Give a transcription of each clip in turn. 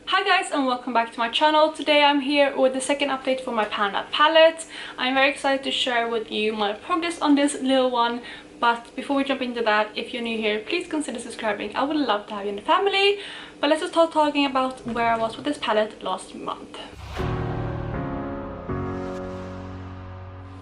Hi guys and welcome back to my channel. Today I'm here with the second update for my Panda palette. I'm very excited to share with you my progress on this little one. But before we jump into that, if you're new here, please consider subscribing. I would love to have you in the family. But let's just start talking about where I was with this palette last month.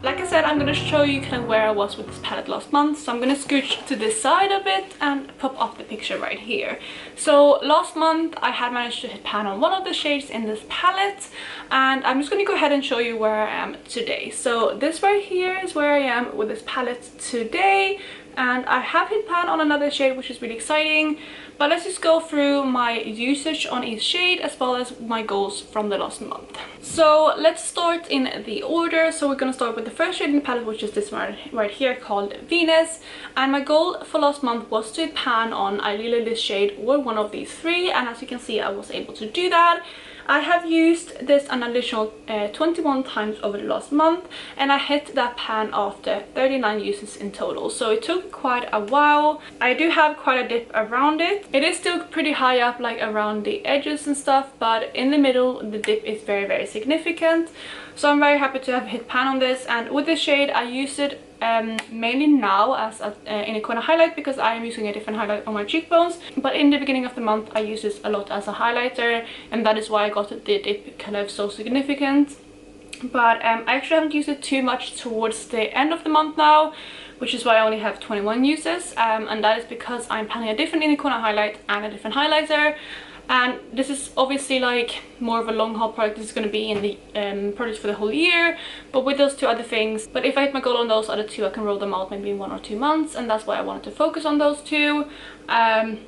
Like I said, I'm going to show you kind of where I was with this palette last month. So I'm going to scooch to this side a bit and pop up the picture right here. So last month I had managed to hit pan on one of the shades in this palette. And I'm just going to go ahead and show you where I am today. So this right here is where I am with this palette today. And I have hit pan on another shade, which is really exciting. But let's just go through my usage on each shade as well as my goals from the last month. So let's start in the order. So we're going to start with the first shade in the palette, which is this one right here called Venus. And my goal for last month was to hit pan on ideally this shade or one of these three. And as you can see, I was able to do that. I have used this an additional 21 times over the last month, and I hit that pan after 39 uses in total, so it took quite a while. I do have quite a dip around it. It is still pretty high up, like around the edges and stuff, but in the middle the dip is very significant. So I'm very happy to have hit pan on this, and with this shade I use it mainly now as a inner corner highlight because I am using a different highlight on my cheekbones, but in the beginning of the month I use this a lot as a highlighter, and that is why I got the dip kind of so significant. But I actually haven't used it too much towards the end of the month now, which is why I only have 21 uses, and that is because I'm planning a different inner corner highlight and a different highlighter. And this is obviously like more of a long haul product. This is going to be in the products for the whole year, but with those two other things. But if I hit my goal on those other two, I can roll them out maybe in 1 or 2 months, and that's why I wanted to focus on those two,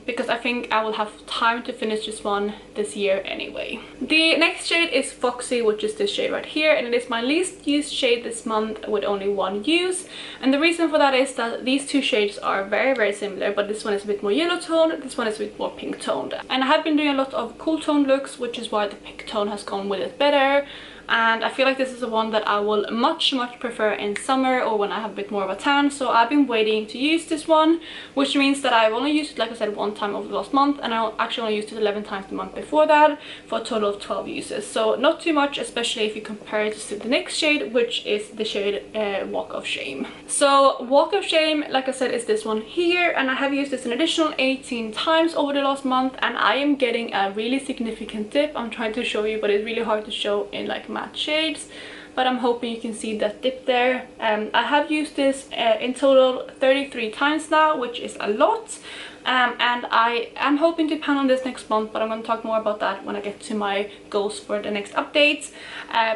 because I think I will have time to finish this one this year anyway. The next shade is Foxy, which is this shade right here, and it is my least used shade this month with only 1 use. And the reason for that is that these two shades are very similar, but this one is a bit more yellow toned, this one is a bit more pink toned. And I have been doing a lot of cool tone looks, which is why the pink tone has gone with it better. And I feel like this is the one that I will much prefer in summer or when I have a bit more of a tan. So I've been waiting to use this one, which means that I've only used it, like I said, 1 time over the last month, and I actually only used it 11 times the month before that for a total of 12 uses. So not too much, especially if you compare it to the next shade, which is the shade Walk of Shame. So Walk of Shame, like I said, is this one here, and I have used this an additional 18 times over the last month, and I am getting a really significant dip. I'm trying to show you, but it's really hard to show in like matte shades, but I'm hoping you can see that dip there. I have used this in total 33 times now, which is a lot. And I am hoping to pan on this next month, but I'm going to talk more about that when I get to my goals for the next updates.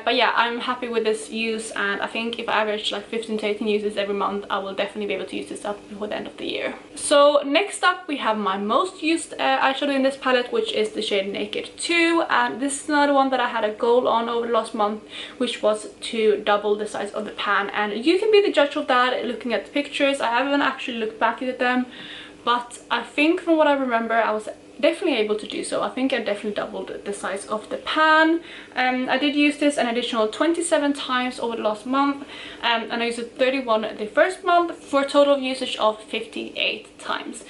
But yeah, I'm happy with this use, and I think if I average like 15 to 18 uses every month, I will definitely be able to use this up before the end of the year. So next up we have my most used eyeshadow in this palette, which is the shade Naked 2, and this is another one that I had a goal on over the last month, which was to double the size of the pan. And you can be the judge of that looking at the pictures. I haven't actually looked back at them, but I think from what I remember I was definitely able to do so. I think I definitely doubled the size of the pan. I did use this an additional 27 times over the last month, and I used it 31 the first month for a total usage of 58 times.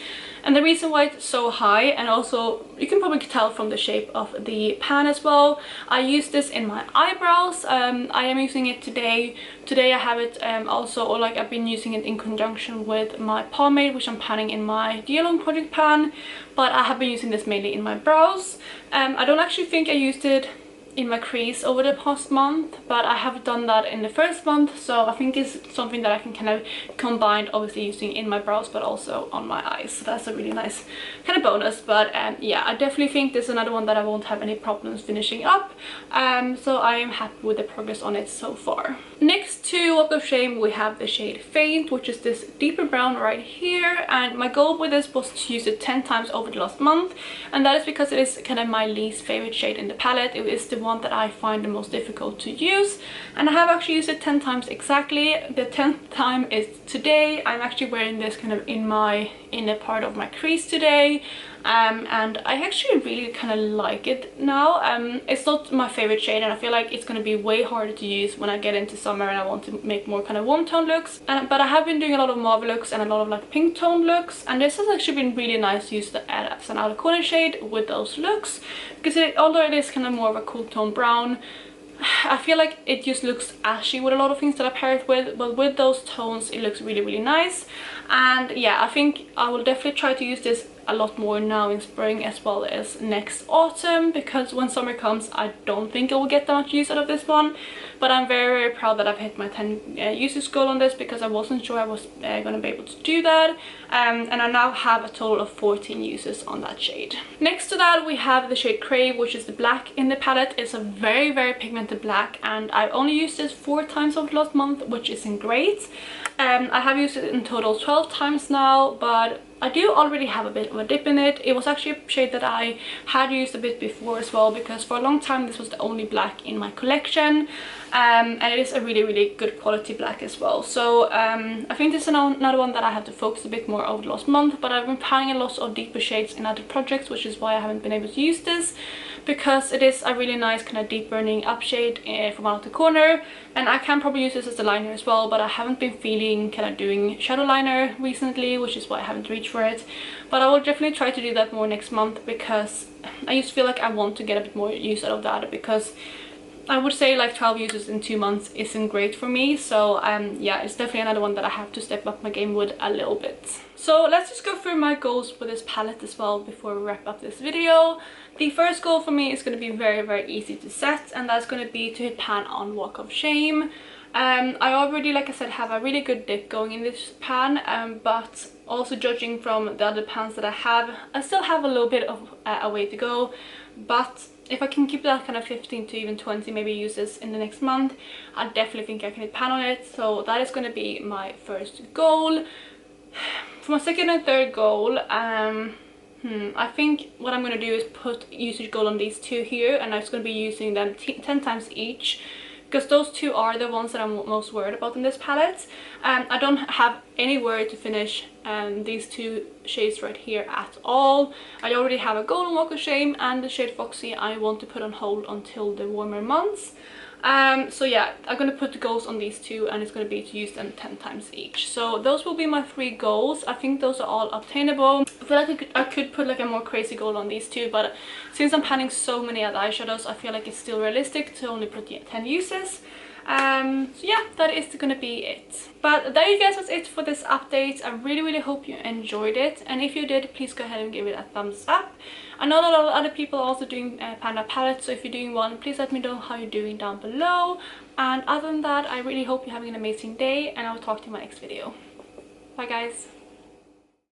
And the reason why it's so high, and also you can probably tell from the shape of the pan as well, I use this in my eyebrows. I am using it today. Today I have it also, or like I've been using it in conjunction with my pomade, which I'm panning in my Dialong Project pan, but I have been using this mainly in my brows. I don't actually think I used it in my crease over the past month, but I have done that in the first month, so I think it's something that I can kind of combine, obviously using in my brows but also on my eyes. So that's a really nice kind of bonus. But yeah, I definitely think this is another one that I won't have any problems finishing up, so I am happy with the progress on it so far. Next to Walk of Shame we have the shade Faint, which is this deeper brown right here, and my goal with this was to use it 10 times over the last month, and that is because it is kind of my least favorite shade in the palette. It is the one that I find the most difficult to use, and I have actually used it 10 times exactly. The 10th time is today. I'm actually wearing this kind of in my inner part of my crease today, and I actually really kind of like it now. It's not my favorite shade, and I feel like it's going to be way harder to use when I get into summer and I want to make more kind of warm tone looks. But I have been doing a lot of mauve looks and a lot of like pink tone looks, and this has actually been really nice to use as an outer corner shade with those looks, because although it is kind of more of a cool tone brown, I feel like it just looks ashy with a lot of things that I pair it with, but with those tones it looks really, really nice. And yeah, I think I will definitely try to use this a lot more now in spring as well as next autumn, because when summer comes I don't think I will get that much use out of this one. But I'm very, very proud that I've hit my 10 usage goal on this, because I wasn't sure I was going to be able to do that, and I now have a total of 14 uses on that shade. Next to that we have the shade Crave, which is the black in the palette. It's a very, very pigmented black, and I've only used this 4 times over the last month, which isn't great. I have used it in total 12 times now, but I do already have a bit of a dip in it. It was actually a shade that I had used a bit before as well, because for a long time this was the only black in my collection, and it is a really, really good quality black as well. So I think this is another one that I have to focus a bit more over the last month, but I've been planning a lot of deeper shades in other projects, which is why I haven't been able to use this, because it is a really nice kind of deep burning up shade from out the corner, and I can probably use this as a liner as well, but I haven't been feeling kind of doing shadow liner recently, which is why I haven't reached for it. But I will definitely try to do that more next month, because I just feel like I want to get a bit more use out of that, because I would say like 12 uses in 2 months isn't great for me. So yeah, it's definitely another one that I have to step up my game with a little bit. So let's just go through my goals with this palette as well before we wrap up this video. The first goal for me is going to be very, very easy to set, and that's going to be to hit pan on Walk of Shame. I already, like I said, have a really good dip going in this pan, but also judging from the other pans that I still have a little bit of a way to go. But if I can keep that kind of 15 to even 20 maybe uses in the next month, I definitely think I can hit pan on it. So that is going to be my first goal. For my second and third goal, I think what I'm going to do is put usage goal on these two here, and I'm just going to be using them 10 times each, because those two are the ones that I'm most worried about in this palette. I don't have any worry to finish these two shades right here at all. I already have a gold Walk of Shame and the shade Foxy I want to put on hold until the warmer months. So yeah, I'm going to put the goals on these two, and it's going to be to use them 10 times each. So those will be my 3 goals. I think those are all obtainable. I feel like I could put like a more crazy goal on these two, but since I'm planning so many other eyeshadows, I feel like it's still realistic to only put 10 uses. So yeah, that is going to be it. But there you guys, was it for this update. I really, really hope you enjoyed it, and if you did, please go ahead and give it a thumbs up. I know a lot of other people are also doing panda palettes, so if you're doing one, please let me know how you're doing down below. And other than that, I really hope you're having an amazing day, and I will talk to you in my next video. Bye guys.